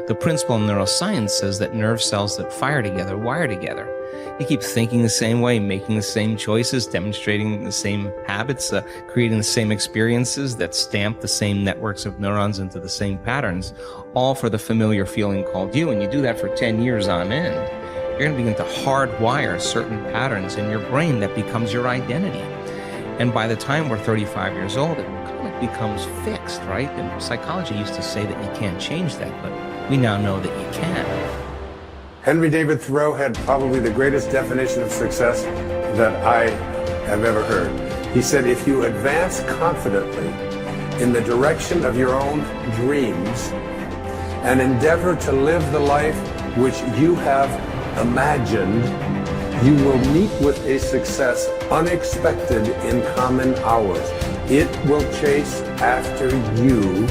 The principle in neuroscience says that nerve cells that fire together wire together. You keep thinking the same way, making the same choices, demonstrating the same habits, creating the same experiences that stamp the same networks of neurons into the same patterns, all for the familiar feeling called you. And you do that for 10 years on end. You're going to begin to hardwire certain patterns in your brain that becomes your identity. And by the time we're 35 years old, it kind of becomes fixed, right? And psychology used to say that you can't change that, but we now know that you can. Henry David Thoreau had probably the greatest definition of success that I have ever heard. He said, if you advance confidently in the direction of your own dreams and endeavor to live the life which you have imagined, you will meet with a success unexpected in common hours. It will chase after you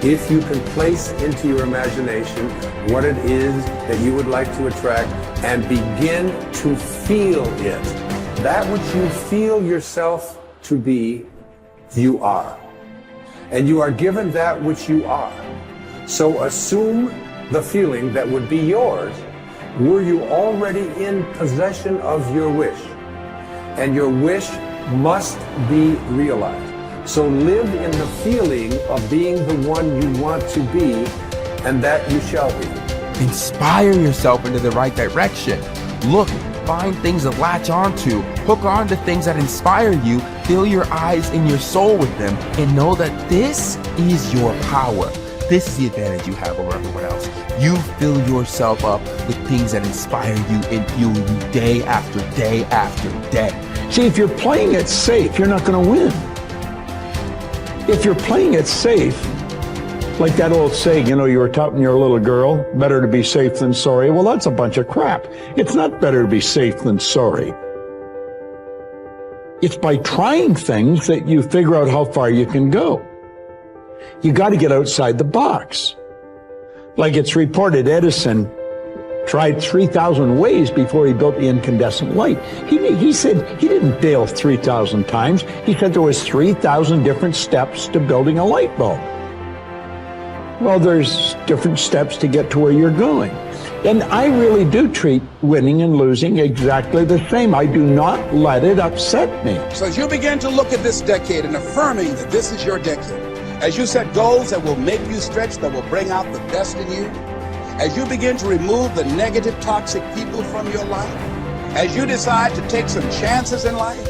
if you can place into your imagination what it is that you would like to attract and begin to feel it. That which you feel yourself to be, you are. And you are given that which you are. So assume the feeling that would be yours were you already in possession of your wish. And your wish must be realized. So live in the feeling of being the one you want to be, and that you shall be. Inspire yourself into the right direction. Look, find things to latch onto, hook on to things that inspire you, fill your eyes and your soul with them, and know that this is your power. This is the advantage you have over everyone else. You fill yourself up with things that inspire you and fuel you day after day after day. See, if you're playing it safe, you're not going to win. If you're playing it safe, like that old saying, you know, you were taught when you were a little girl, better to be safe than sorry. Well, that's a bunch of crap. It's not better to be safe than sorry. It's by trying things that you figure out how far you can go. You got to get outside the box. Like it's reported, Edison tried 3,000 ways before he built the incandescent light. He said he didn't fail 3,000 times. He said there was 3,000 different steps to building a light bulb. Well, there's different steps to get to where you're going. And I really do treat winning and losing exactly the same. I do not let it upset me. So as you begin to look at this decade and affirming that this is your decade, as you set goals that will make you stretch, that will bring out the best in you, as you begin to remove the negative, toxic people from your life, as you decide to take some chances in life,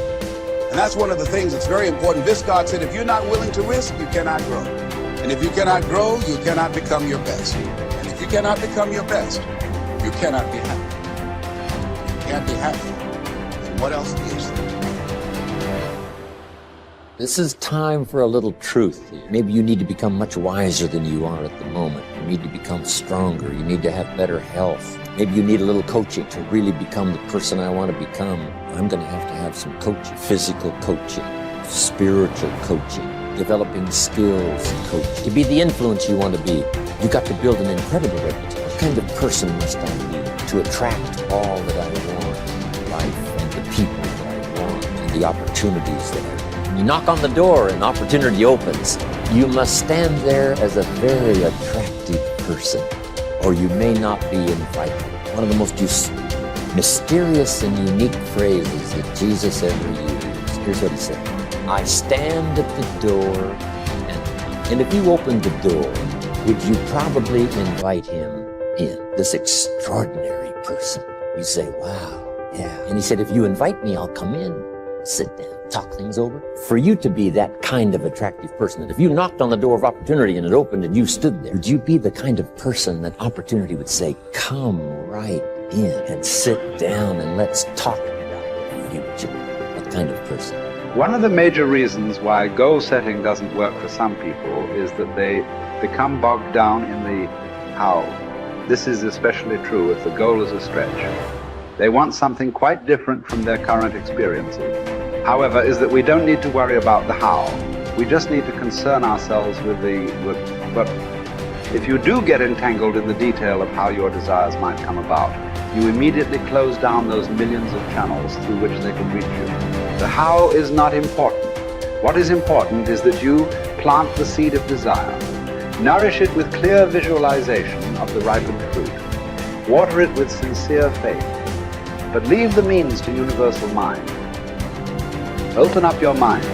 and that's one of the things that's very important. Viscard said, if you're not willing to risk, you cannot grow. And if you cannot grow, you cannot become your best. And if you cannot become your best, you cannot be happy. You can't be happy. And what else is there? This is time for a little truth here. Maybe you need to become much wiser than you are at the moment. You need to become stronger. You need to have better health. Maybe you need a little coaching to really become the person I want to become. I'm going to have some coaching. Physical coaching, spiritual coaching, developing skills coaching. To be the influence you want to be, you've got to build an incredible reputation. What kind of person must I be to attract all that I want in life and the people that I want and the opportunities that I want? You knock on the door and opportunity opens. You must stand there as a very attractive person, or you may not be invited. One of the most mysterious and unique phrases that Jesus ever used. Here's what he said. I stand at the door, and if you opened the door, would you probably invite him in? This extraordinary person. You say, wow, yeah. And he said, if you invite me, I'll come in, sit down, talk things over. For you to be that kind of attractive person, that if you knocked on the door of opportunity and it opened and you stood there, would you be the kind of person that opportunity would say, come right in and sit down and let's talk about the future? What kind of person? One of the major reasons why goal setting doesn't work for some people is that they become bogged down in the how. This is especially true if the goal is a stretch. They want something quite different from their current experiences. However, is that we don't need to worry about the how. We just need to concern ourselves with but if you do get entangled in the detail of how your desires might come about, you immediately close down those millions of channels through which they can reach you. The how is not important. What is important is that you plant the seed of desire. Nourish it with clear visualization of the ripened fruit. Water it with sincere faith, but leave the means to universal mind. Open up your mind,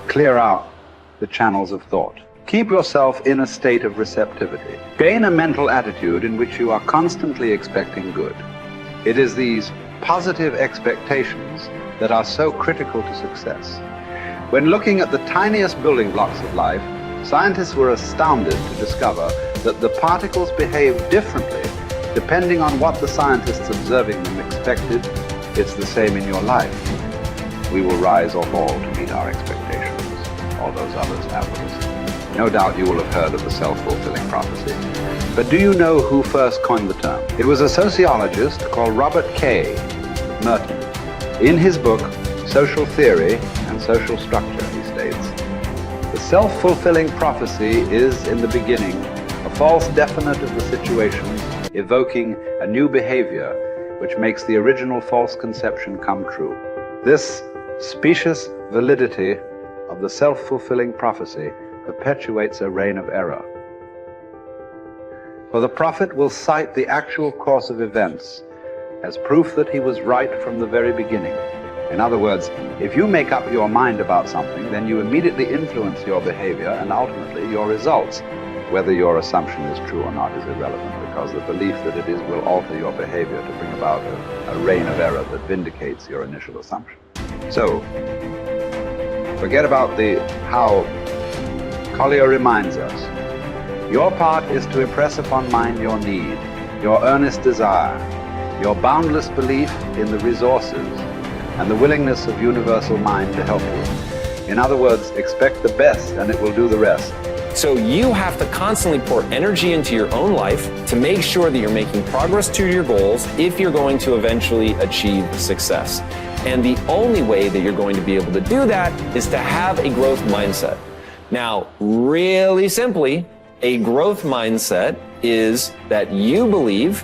clear out the channels of thought. Keep yourself in a state of receptivity. Gain a mental attitude in which you are constantly expecting good. It is these positive expectations that are so critical to success. When looking at the tiniest building blocks of life, scientists were astounded to discover that the particles behave differently depending on what the scientists observing them expected. It's the same in your life. We will rise or fall to meet our expectations, or those others afterwards. No doubt you will have heard of the self-fulfilling prophecy. But do you know who first coined the term? It was a sociologist called Robert K. Merton. In his book, Social Theory and Social Structure, he states, the self-fulfilling prophecy is, in the beginning, a false definite of the situations, evoking a new behavior which makes the original false conception come true. This specious validity of the self-fulfilling prophecy perpetuates a reign of error. For the prophet will cite the actual course of events as proof that he was right from the very beginning. In other words, if you make up your mind about something, then you immediately influence your behavior and ultimately your results. Whether your assumption is true or not is irrelevant, because the belief that it is will alter your behavior to bring about a reign of error that vindicates your initial assumption. So, forget about the how. Collier reminds us, your part is to impress upon mind your need, your earnest desire, your boundless belief in the resources, and the willingness of universal mind to help you. In other words, expect the best and it will do the rest. So you have to constantly pour energy into your own life to make sure that you're making progress to your goals if you're going to eventually achieve success. And the only way that you're going to be able to do that is to have a growth mindset. Now, really simply, a growth mindset is that you believe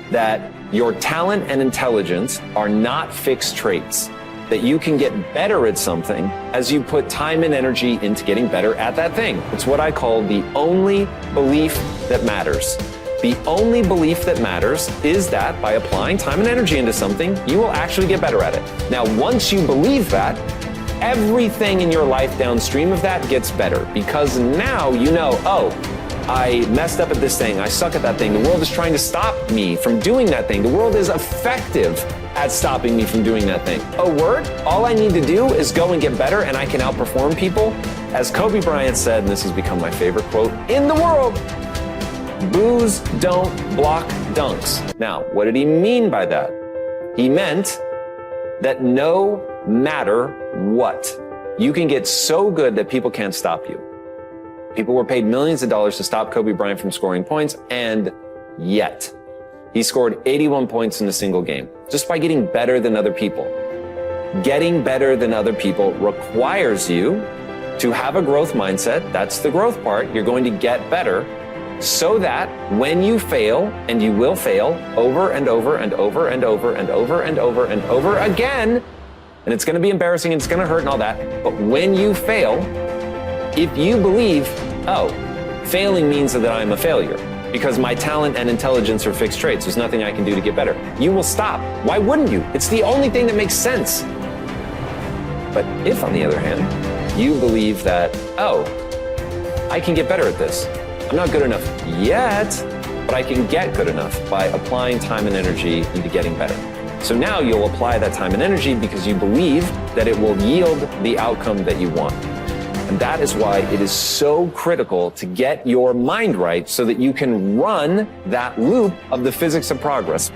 that your talent and intelligence are not fixed traits, that you can get better at something as you put time and energy into getting better at that thing. It's what I call the only belief that matters. The only belief that matters is that by applying time and energy into something, you will actually get better at it. Now, once you believe that, everything in your life downstream of that gets better, because now you know, oh, I messed up at this thing, I suck at that thing, the world is trying to stop me from doing that thing, the world is effective at stopping me from doing that thing. A word, all I need to do is go and get better and I can outperform people. As Kobe Bryant said, and this has become my favorite quote in the world, boos don't block dunks. Now, what did he mean by that? He meant that no matter what, you can get so good that people can't stop you. People were paid millions of dollars to stop Kobe Bryant from scoring points, and yet he scored 81 points in a single game just by getting better than other people. Getting better than other people requires you to have a growth mindset. That's the growth part. You're going to get better so that when you fail, and you will fail over and over and over and over and over and over and over again, and it's going to be embarrassing and it's going to hurt and all that, but when you fail, if you believe, oh, failing means that I'm a failure because my talent and intelligence are fixed traits, there's nothing I can do to get better, you will stop. Why wouldn't you? It's the only thing that makes sense. But if, on the other hand, you believe that, oh, I can get better at this. I'm not good enough yet, but I can get good enough by applying time and energy into getting better. So now you'll apply that time and energy because you believe that it will yield the outcome that you want. And that is why it is so critical to get your mind right so that you can run that loop of the physics of progress.